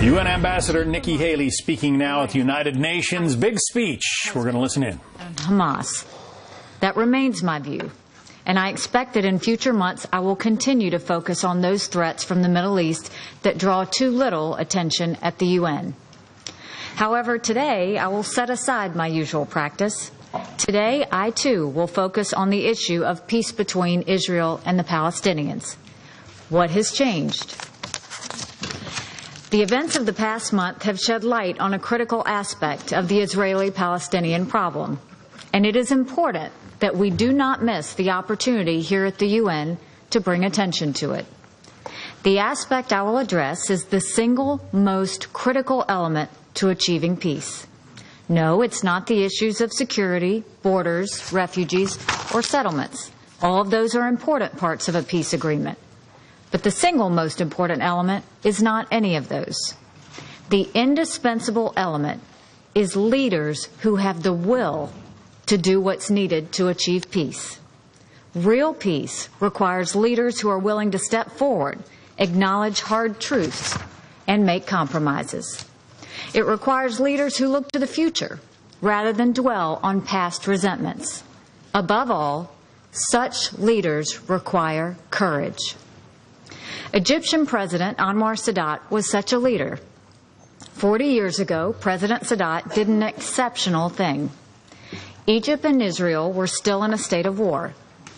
UN Ambassador Nikki Haley speaking now at the United Nations. Big speech. We're going to listen in. Hamas. That remains my view. And I expect that in future months I will continue to focus on those threats from the Middle East that draw too little attention at the UN. However, today I will set aside my usual practice. Today I too will focus on the issue of peace between Israel and the Palestinians. What has changed? The events of the past month have shed light on a critical aspect of the Israeli-Palestinian problem, and it is important that we do not miss the opportunity here at the UN to bring attention to it. The aspect I will address is the single most critical element to achieving peace. No, it's not the issues of security, borders, refugees, or settlements. All of those are important parts of a peace agreement. But the single most important element is not any of those. The indispensable element is leaders who have the will to do what's needed to achieve peace. Real peace requires leaders who are willing to step forward, acknowledge hard truths, and make compromises. It requires leaders who look to the future rather than dwell on past resentments. Above all, such leaders require courage. Egyptian President Anwar Sadat was such a leader. 40 years ago, President Sadat did an exceptional thing. Egypt and Israel were still in a state of war.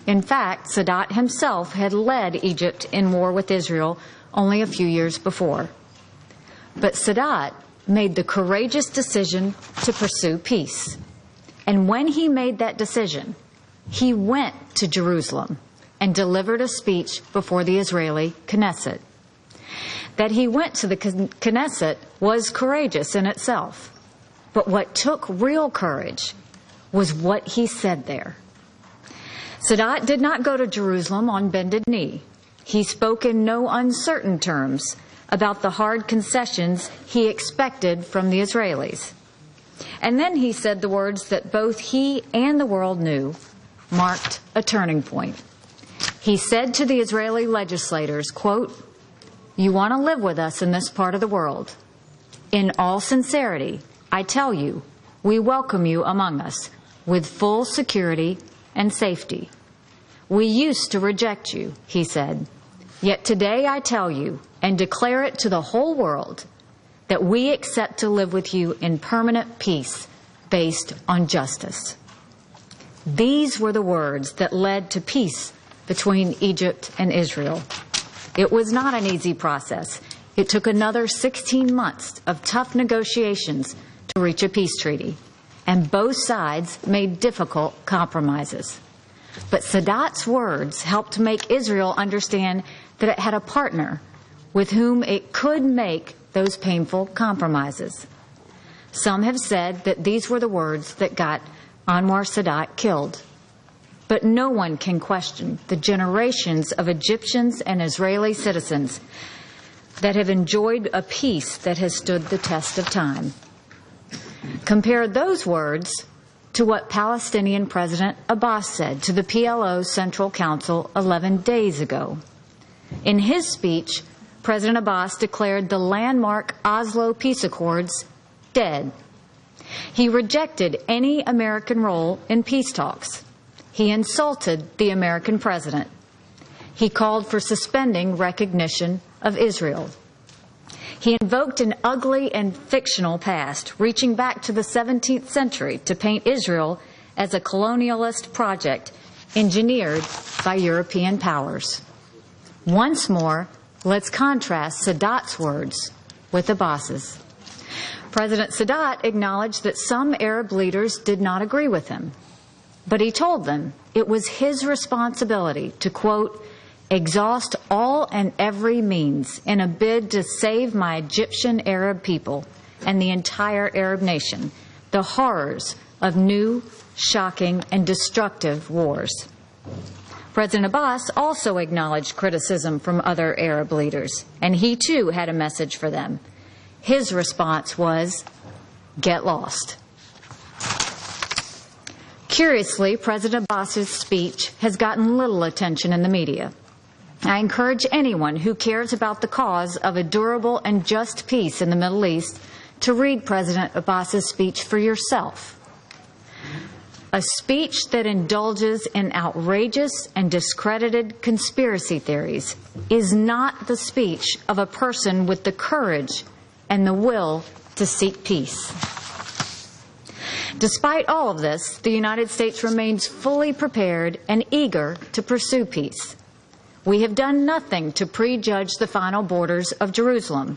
In fact, Sadat himself had led Egypt in war with Israel only a few years before. But Sadat made the courageous decision to pursue peace. And when he made that decision, he went to Jerusalem and delivered a speech before the Israeli Knesset. That he went to the Knesset was courageous in itself. But what took real courage was what he said there. Sadat did not go to Jerusalem on bended knee. He spoke in no uncertain terms about the hard concessions he expected from the Israelis. And then he said the words that both he and the world knew marked a turning point. He said to the Israeli legislators, quote, "You want to live with us in this part of the world. In all sincerity, I tell you, we welcome you among us with full security and safety. We used to reject you," he said. "Yet today I tell you and declare it to the whole world that we accept to live with you in permanent peace based on justice." These were the words that led to peace between Egypt and Israel. It was not an easy process. It took another 16 months of tough negotiations to reach a peace treaty, and both sides made difficult compromises. But Sadat's words helped make Israel understand that it had a partner with whom it could make those painful compromises. Some have said that these were the words that got Anwar Sadat killed. But no one can question the generations of Egyptians and Israeli citizens that have enjoyed a peace that has stood the test of time. Compare those words to what Palestinian President Abbas said to the PLO Central Council 11 days ago. In his speech, President Abbas declared the landmark Oslo Peace Accords dead. He rejected any American role in peace talks. He insulted the American president. He called for suspending recognition of Israel. He invoked an ugly and fictional past, reaching back to the 17th century to paint Israel as a colonialist project engineered by European powers. Once more, let's contrast Sadat's words with Abbas's. President Sadat acknowledged that some Arab leaders did not agree with him. But he told them it was his responsibility to, quote, "exhaust all and every means in a bid to save my Egyptian Arab people and the entire Arab nation the horrors of new, shocking, and destructive wars." President Abbas also acknowledged criticism from other Arab leaders, and he too had a message for them. His response was, "Get lost." Curiously, President Abbas's speech has gotten little attention in the media. I encourage anyone who cares about the cause of a durable and just peace in the Middle East to read President Abbas's speech for yourself. A speech that indulges in outrageous and discredited conspiracy theories is not the speech of a person with the courage and the will to seek peace. Despite all of this, the United States remains fully prepared and eager to pursue peace. We have done nothing to prejudge the final borders of Jerusalem.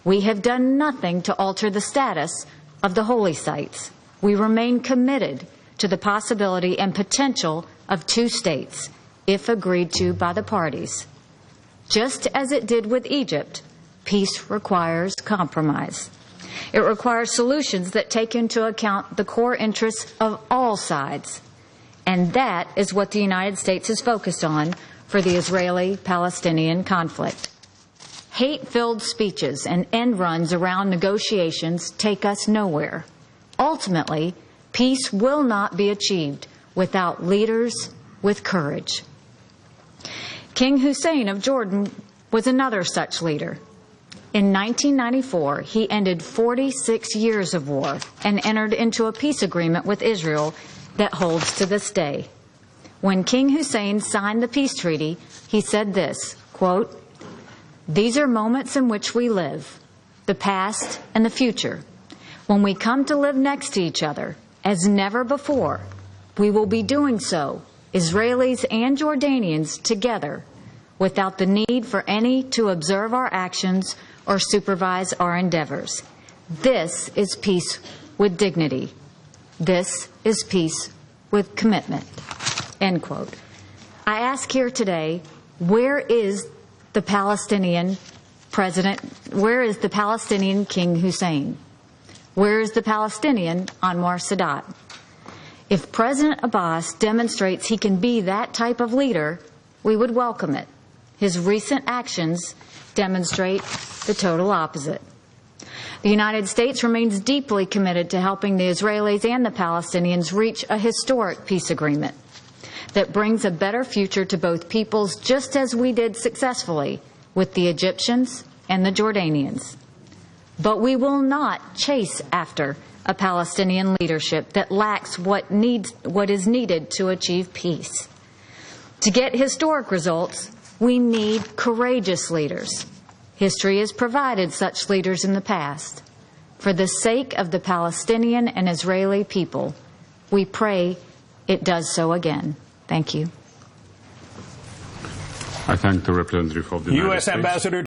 We have done nothing to alter the status of the holy sites. We remain committed to the possibility and potential of two states, if agreed to by the parties. Just as it did with Egypt, peace requires compromise. It requires solutions that take into account the core interests of all sides. And that is what the United States is focused on for the Israeli-Palestinian conflict. Hate-filled speeches and end runs around negotiations take us nowhere. Ultimately, peace will not be achieved without leaders with courage. King Hussein of Jordan was another such leader. In 1994, he ended 46 years of war and entered into a peace agreement with Israel that holds to this day. When King Hussein signed the peace treaty, he said this, quote, "These are moments in which we live, the past and the future. When we come to live next to each other, as never before, we will be doing so, Israelis and Jordanians together, without the need for any to observe our actions or supervise our endeavors. This is peace with dignity. This is peace with commitment." End quote. I ask here today, where is the Palestinian president? Where is the Palestinian King Hussein? Where is the Palestinian Anwar Sadat? If President Abbas demonstrates he can be that type of leader, we would welcome it. His recent actions demonstrate the total opposite. The United States remains deeply committed to helping the Israelis and the Palestinians reach a historic peace agreement that brings a better future to both peoples, just as we did successfully with the Egyptians and the Jordanians. But we will not chase after a Palestinian leadership that lacks what is needed to achieve peace. To get historic results, we need courageous leaders. History has provided such leaders in the past. For the sake of the Palestinian and Israeli people, we pray it does so again. Thank you. I thank the representative of the United U.S. States. Ambassador